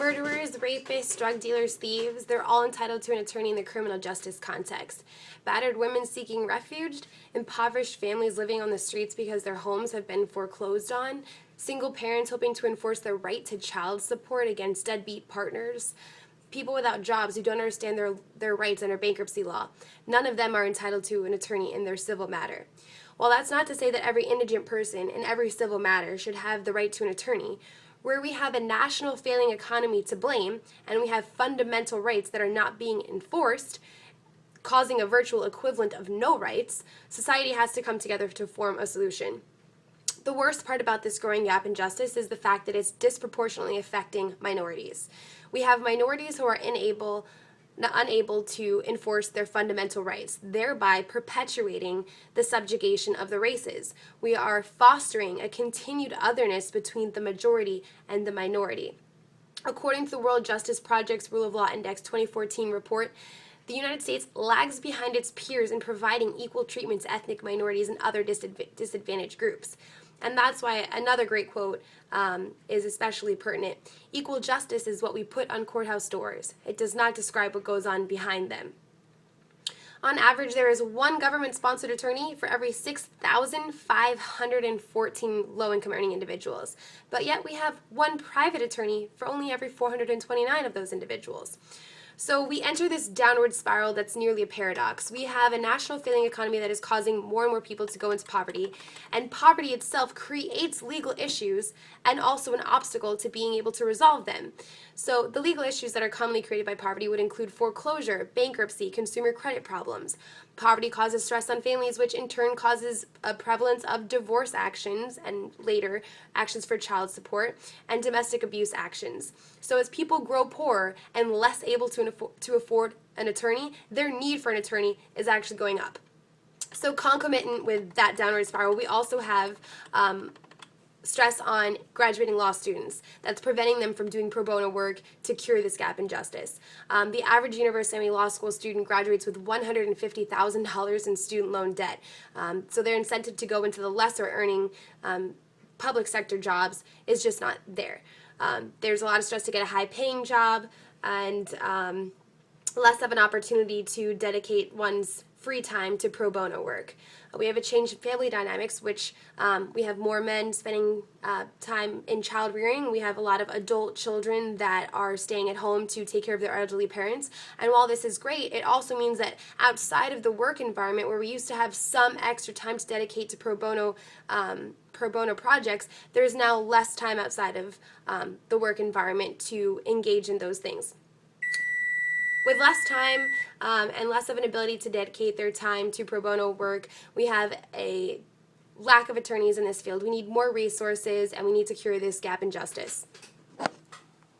Murderers, rapists, drug dealers, thieves, they're all entitled to an attorney in the criminal justice context. Battered women seeking refuge, impoverished families living on the streets because their homes have been foreclosed on, single parents hoping to enforce their right to child support against deadbeat partners, people without jobs who don't understand their rights under bankruptcy law. None of them are entitled to an attorney in their civil matter. While that's not to say that every indigent person in every civil matter should have the right to an attorney, where we have a national failing economy to blame and we have fundamental rights that are not being enforced, causing a virtual equivalent of no rights, society has to come together to form a solution. The worst part about this growing gap in justice is the fact that it's disproportionately affecting minorities. We have minorities who are unable to enforce their fundamental rights, thereby perpetuating the subjugation of the races. We are fostering a continued otherness between the majority and the minority. According to the World Justice Project's Rule of Law Index 2014 report, the United States lags behind its peers in providing equal treatment to ethnic minorities and other disadvantaged groups. And that's why another great quote is especially pertinent. Equal justice is what we put on courthouse doors. It does not describe what goes on behind them. On average, there is one government-sponsored attorney for every 6,514 low-income earning individuals. But yet we have one private attorney for only every 429 of those individuals. So we enter this downward spiral that's nearly a paradox. We have a national failing economy that is causing more and more people to go into poverty, and poverty itself creates legal issues and also an obstacle to being able to resolve them. So the legal issues that are commonly created by poverty would include foreclosure, bankruptcy, consumer credit problems. Poverty causes stress on families, which in turn causes a prevalence of divorce actions and later actions for child support and domestic abuse actions. So as people grow poorer and less able to afford an attorney, their need for an attorney is actually going up. So concomitant with that downward spiral, we also have stress on graduating law students that's preventing them from doing pro bono work to cure this gap in justice. The average University Law School student graduates with $150,000 in student loan debt. So their incentive to go into the lesser earning public sector jobs is just not there. There's a lot of stress to get a high paying job and less of an opportunity to dedicate one's free time to pro bono work. We have a change in family dynamics, which we have more men spending time in child rearing. We have a lot of adult children that are staying at home to take care of their elderly parents. And while this is great, it also means that outside of the work environment, where we used to have some extra time to dedicate to pro bono projects, there's now less time outside of the work environment to engage in those things. With less time and less of an ability to dedicate their time to pro bono work, we have a lack of attorneys in this field. We need more resources, and we need to cure this gap in justice.